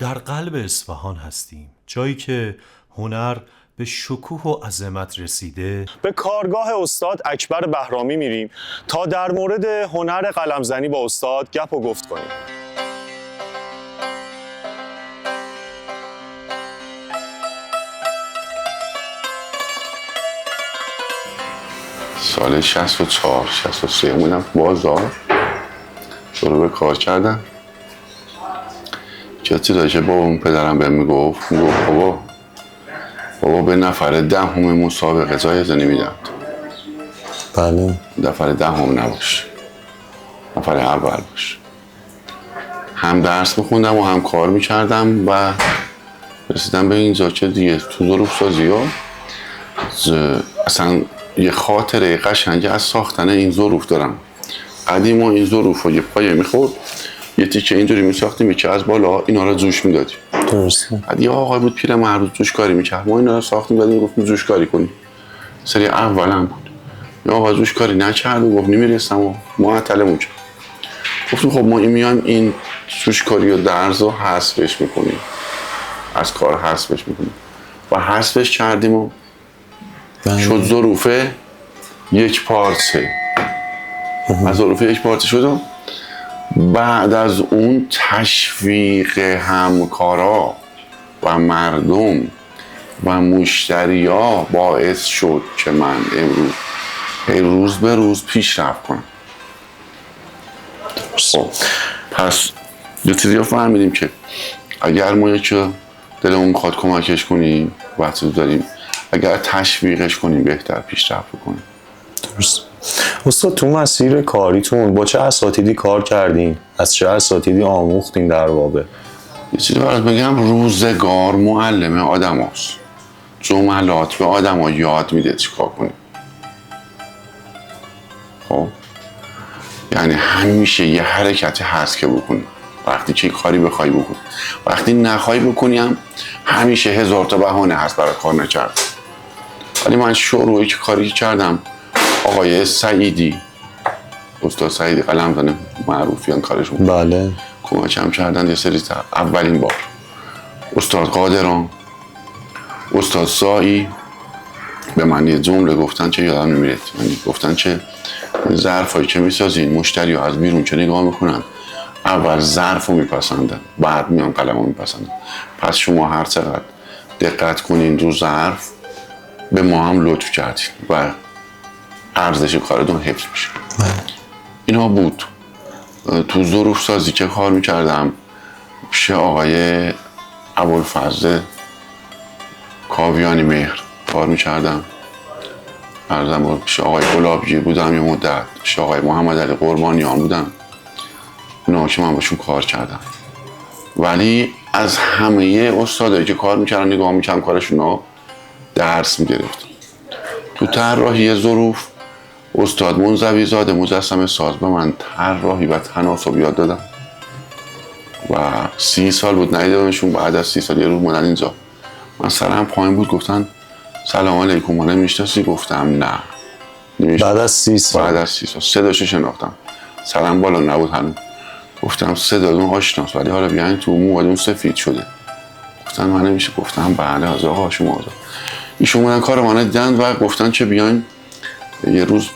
در قلب اصفهان هستیم، جایی که هنر به شکوه و عظمت رسیده. به کارگاه استاد اکبر بهرامی میریم تا در مورد هنر قلمزنی با استاد گپ و گفت کنیم. سال 64 63 اومدم بازار شروع به کار کردم. چیزی داشته با اون پدرم بهم میگفت بابا به نفر دهم مسابقه جایزه نمیدم. بله. نفر دهم نباش، نفر اول باش. هم درس میخوندم و هم کار میکردم و رسیدم به اینجا که دیگه تو ظروف سازی ها اصلا یه خاطره قشنگی از ساختن این ظروف دارم. قدیما این ظروف رو یه پایه میخورد، یه تیکه اینجوری میساختیم، یکی از بالا اینا رو جوش میدادیم. درسته. بعد یه آقای بود پیر مرد جوش کاری میکرد، ما اینا رو ساختیم دادیم گفتیم جوش کاری کنیم. سری اولم بود یه آقا جوش کاری نکرد و گفت نمیرسم و معطلمون کرد. گفتیم خب ما میایم این جوش کاری و درز رو حذفش میکنیم، از کار حذفش میکنیم و حذفش کردیم و شد ظروفه یک پارچه. از ظروفه یک پارچه شد و بعد از اون تشویق همکارا و مردم و مشتریا باعث شد که من روز به روز پیشرفت کنم. خب پس یه چیزی رو فهمیدیم که اگر ما یکی دلمون میخواد کمکش کنیم وقتی داریم، اگر تشویقش کنیم بهتر پیشرفت کنیم. درست. استاد تو مسیر کاریتون با چه اساتیدی کار کردین؟ از چه اساتیدی آموختین در واقع؟ یه چیزی برات بگم، روزگار معلم آدم هاست. جملات به آدم ها یاد میده چیکار کنیم. خب یعنی همیشه یه حرکتی هست که بکنی وقتی که کاری بخوای بکنی. وقتی نخوای بکنی هم همیشه هزار تا بهانه هست برای کار نکردن. ولی من شروعی که کاری کردم، آقای سعیدی، استاد سعیدی قلمزن معروفیان کارشون، بله، کمکم کردن یه سری اولین بار. استاد قادران، استاد سایی به من یه جمله گفتن که یادم نمیره. گفتن که ظرفایی که میسازین مشتری ها از بیرون که نگاه میکنن اول ظرف رو میپسندن بعد میان قلم رو میپسندن. پس شما هر چقدر دقت کنین رو ظرف به ما هم لطف کردین و ارزش کارتون حفظ میشه. اینا بود. تو ظروف سازی که کار میکردم پیش آقای ابوالفضل کاویانی مهر کار میکردم. ارزم پیش آقای گلابی بودم یه مدت، پیش آقای محمد علی قربانیان بودم. اینا که من باشون کار کردم. ولی از همه استادایی که کار میکردن نگاه میکردم کارشون رو درس میگرفتم. تو طراحی ظروف استاد منزوی زاده مجسمه ساز به من طراحی و تناسب یاد دادم و 30 سال بود ندیدمشون. بعد از 30 سال یه روز اومدن اینجا، من سرم پایین بود، گفتن سلام علیکم، ما نمیشناسی؟ گفتم نه نمیشناسی. بعد از 30 سال بعد از 30 سال صداشو شناختم، سرم بالا نبود هنوز. گفتم صداتون آشناست ولی حالا بیاین تو موهاتون سفید شده. گفتن من نمیشه. گفتم بله از آقا شما آزاد. ایشون اومدن کار من دیدن و گفتن که بیاین یه روز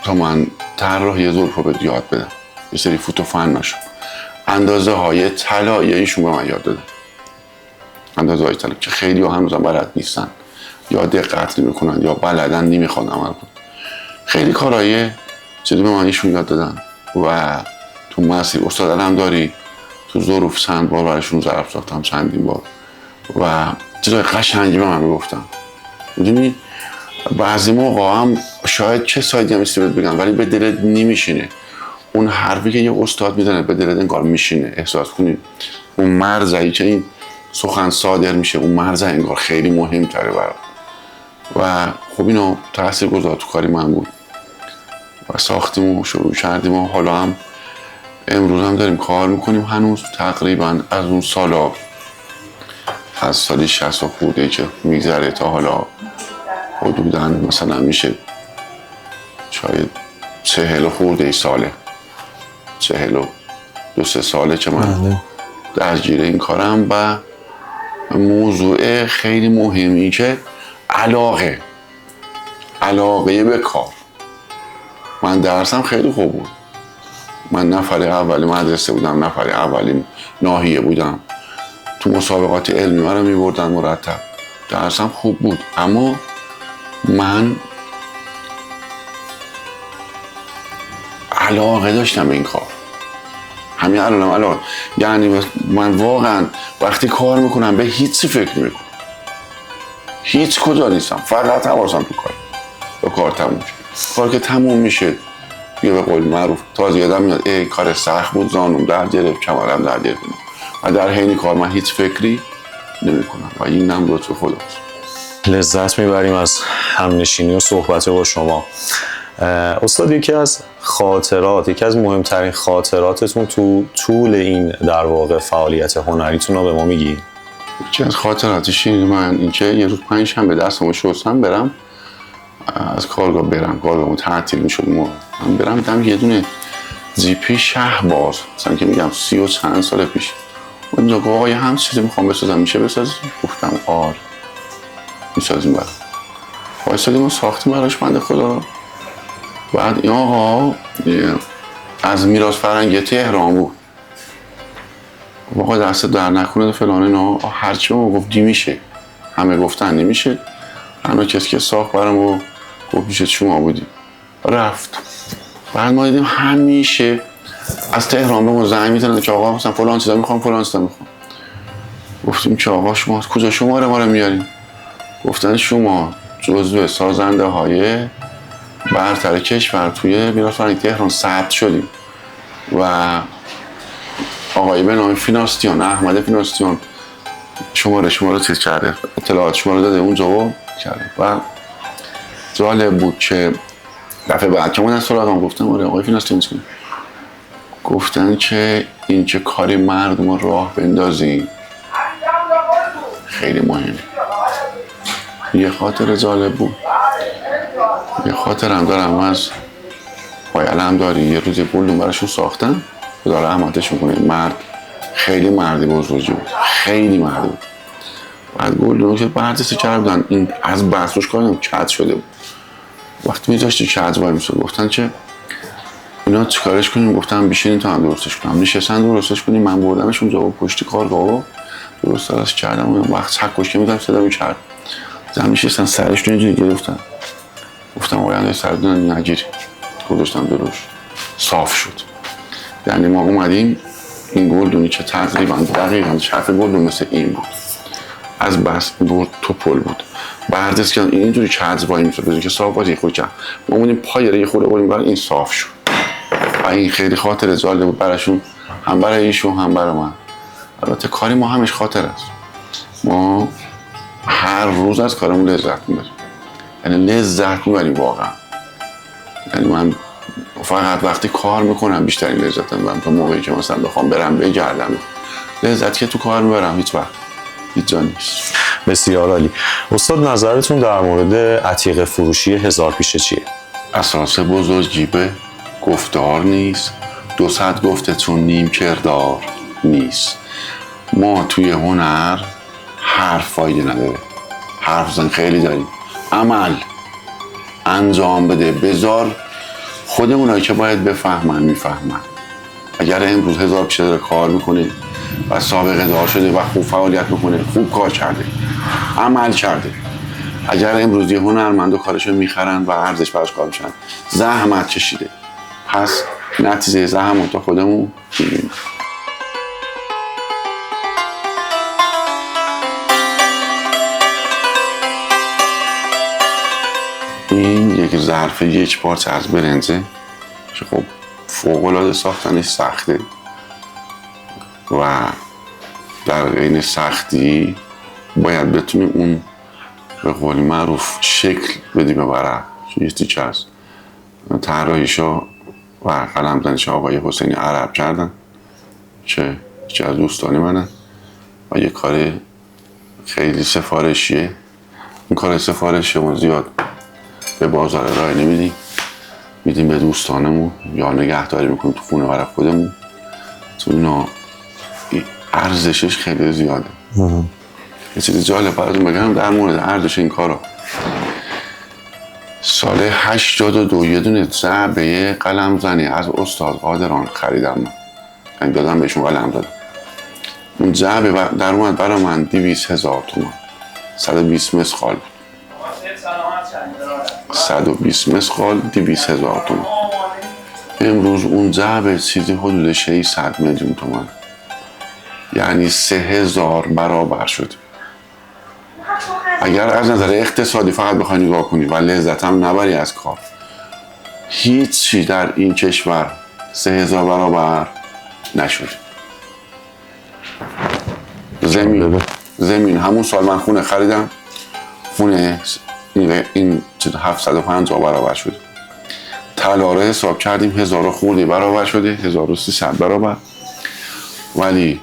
تا من طراحی ظروف رو بهت یاد بدم. یه سری فوتو فن نشون اندازه های طلایی ایشون به من یاد دادن. اندازه های طلایی که خیلی ها هنوزم بلد نیستن یا دقت نمیکنن یا بلدن نمیخوان عمل کنن. خیلی کارهای چیزی به من ایشون یاد دادن و تو مسیر استاد علمداری تو ظروف چند بار براشون ظرف ساختم، چندین بار و چیزای قشنگی به من میگفتن. میدونی بعضی موقع هم شاید چه سایدی هم استیبت بگم ولی به دلت نمیشینه. اون حرفی که یه استاد میزنه به دلت انگار میشینه. احساس کنی اون مرزایی که این سخن صادر میشه، اون مرزه انگار خیلی مهمتره برام و خب اینو تاثیر گذار تو کاری من بود و ساختیم و شروع کردیم و حالا هم امروز هم داریم کار میکنیم. هنوز تقریبا از اون سالا، از سالی 60 خورده که میگذره تا حالا حدوداً مثلا میشه شاید 40 خورده ای ساله، 42-43 ساله که من درگیر این کارم و موضوع خیلی مهمی که علاقه به کار. من درسم خیلی خوب بود. من نفر اولی مدرسه بودم، نفر اولی ناحیه بودم. تو مسابقات علمی من رو می‌بردن مرتب. درسم خوب بود، اما من علاقه داشتم به این کار. همین الانم علاقه. یعنی من واقعا وقتی کار میکنم به هیچی فکر میکنم، هیچ کجا نیستم، فقط حواسم تو کار. به کار تموم شد. کار که تموم میشه یه به قول معروف تازه یادم میاد ای کار سخت بود، زانوم درد گرفت، کمرم درد گرفت و در حین کار من هیچ فکری نمیکنم و این هم لطف خداست. لذت میبریم از همنشینی و صحبت با شما. استاد، یکی از مهمترین خاطراتتون تو طول این در واقع فعالیت هنریتون رو به ما میگی؟ یکی از خاطراتش اینکه یه روز پنجشنبه دستمو شستم برم از کارگاه تعطیل میشد، من برم دیدم یه دونه جیپی شهباز، مثلا که میگم 30 و چند سال پیش، اونجا گفت آقا هم چیزی میخوام بسازم، میشه بسازی؟ گفتم آره میسازیم برام. وایسادیم و ساختیم براش بنده خدا رو. بعد این آقا از میراث فرهنگی تهران بود. آقا دست در نکنه فلان اینا، هرچی ما گفتی میشه، همه گفتن نمیشه، همه کسی که ساخت برام گفت میشه شما بودی. رفت. بعد ما دیدیم همیشه از تهران به ما زنگ میزنن که آقا مثلا فلان چیزا میخوام، فلان چیزا میخوام. گفتیم که آقا شما کجا شماره ما رو میارین؟ گفتن شما جزو سازنده های برتر کشور توی میراث فرهنگی تهران ثبت شدیم و آقای به نام فیناستیان، احمد فیناستیان شماره رو چیز کرده، اطلاعات شما رو داده اونجا و کرده. و جالب بود که دفعه بعد که من سراغم گفتم آره آقای فیناستیان چی؟ گفتن که این که کاری مردم رو راه بندازیم خیلی مهمه. یه خاطر جالب بود. یه خاطرم دارم از پای علمداری، یه روز گلدون براشون ساختم، خدا رحمتش میکنه، مرد خیلی مردی بزرگی بود، خیلی مردی بود. بعد گلدون که بردستی کردن این از بسروش کردم کج شده بود. وقتی میذاشتی کج وای میشد، گفتن که اینا چیکارش کنیم؟ گفتم بشینیم تا هم درستش کنم. نشستن درستش کنیم، من بردمش اونجا و پشت کارگاه رو درستش کردم. اون وقت چکش که میدم صدا میکرد، زن میشستن سرش رو اینجوری گرفتن. گفتم آینده سردون نگیری، گذاشتم درست صاف شد. یعنی ما اومدیم این گلدونی که تقریبا دقیقا شرف گلدون مثل این بود، از بس برد تو پل بود، بردست کردن اینجوری که از وای میشد بزنی که صاف بازی خود کرد. ما اومدیم پای یه خورده بودیم این صاف شد و این خیلی خاطر جالب بود براشون، هم برای ایشون هم برای من. البته کاری ما همش خاطر است، ما هر روز از کارمون لذت میبریم، یعنی لذت میبریم واقعا. یعنی من فقط وقتی کار میکنم بیشترین لذت میبرم تا موقعی که مثلا بخوام برم بگردم. لذت که تو کار میبرم هیچ وقت هیچ جا نیست. بسیار عالی. استاد، نظرتون در مورد عتیق فروشی هزار پیشه چیه؟ اساس بزرگی به گفتار نیست، 200 گفتتون نیم کردار نیست. ما توی هنر حرف فایده نداره، حرف زن خیلی داریم، عمل انجام بده، بذار خود اونایی که باید بفهمن میفهمن. اگر امروز هزار پیشه داره کار میکنه و سابقه دار شده و خوب فعالیت میکنه، خوب کار کرده، عمل کرده. اگر امروز یه هنرمند و کارشو میخرن و ارزش براش کار میشن، زحمت کشیده، پس نتیجه زحمت تا خودمون میبینیم. این یک ظرف یک پارچه از برنزه که خب فوق‌العاده ساختنش سخته و در عین سختی باید بتونیم اون به قول معروف شکل بدیم به ورق. یه تیکه از طراحیشو و قلمزنیش آقای حسینی عرب کردن که یکی از دوستان منن و یه کار خیلی سفارشیه. این کار سفارشی ما زیاد به بازار ارائه نمیدیم، میدیم به دوستانمون یا نگهداری میکنیم تو خونه برای خودمون. تو اینا ارزشش خیلی زیاده. یه چیزی جالب براتون بگم در مورد ارزش این کارا. سال 82 یه دونه جعبه قلم زنی از استاد قادران خریدم، یعنی دادم بهشون قلم دادم. اون جعبه در اومد برای من 200,000 تومان، 120 مسقال، 120 مسقال 200,000 تومان. امروز اون جعبه چیزی حدود 600 میلیون تومان، یعنی 3000 برابر شد. اگر از نظر اقتصادی فقط بخوای نگاه کنی و لذت هم نبری از کار، هیچی در این کشور 3000 برابر نشد. زمین همون سال من خونه خریدم، خونه این 750 برابر شد. طلا رو حساب کردیم 1000 خورده برابر شده، 1300 برابر، ولی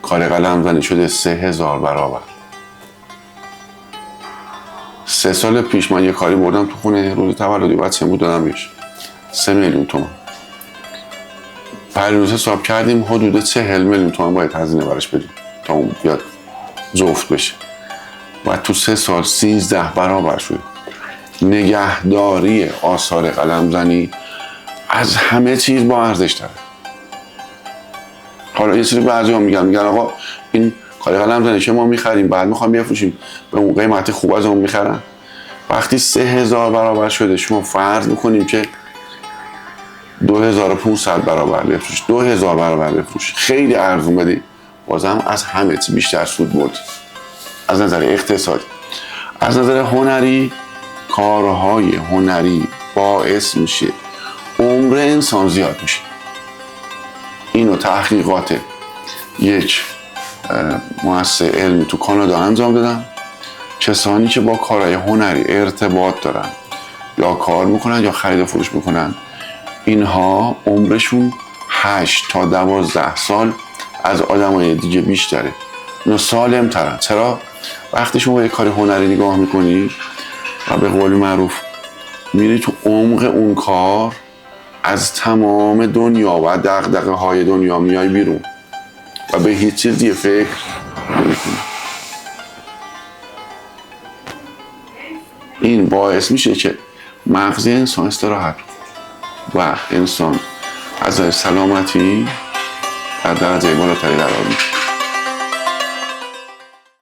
کار قلم زنی شده 3000 برابر. 3 سال پیش من یه کاری بردم تو خونه، روز تولدی بچه‌م بود، دادم بهش 3 میلیون تومان. پریروز حساب کردیم حدود 40 میلیون تومان باید هزینه براش بدیم تا اون بیاد جفت بشه و تو 3 سال 13 برابر شد. نگهداری آثار قلم زنی از همه چیز با ارزش تره. حالا یه سری بعضی ها میگن آقا این کار قلم زنی که ما میخریم بعد میخوام بفروشیم به اون قیمت خوب از اون میخرن. وقتی 3000 برابر شده شما فرض میکنیم که 2500 برابر بفروش، 2000 برابر بفروش، خیلی ارزون بدی، بازم از همه چی بیشتر سود برد. از نظر اقتصادی، از نظر هنری، کارهای هنری باعث میشه عمر انسان زیاد میشه. اینو تحقیقات یک مؤسسه علمی تو کانادا انجام دادن. کسانی که با کارهای هنری ارتباط دارن یا کار میکنن یا خرید و فروش میکنن، اینها عمرشون 8 تا 12 سال از آدمای دیگه بیشتره. اینا سالم ترن. چرا؟ وقتی شما به کار هنری نگاه میکنی و به قول معروف میری تو عمق اون کار، از تمام دنیا و دغدغه های دنیا میای بیرون و به هیچ چیز دیگه فکر نمی‌کنی. این باعث میشه که مغز انسان استراحت و انسان از سلامتی در درجه بالاتری قرار میگیره.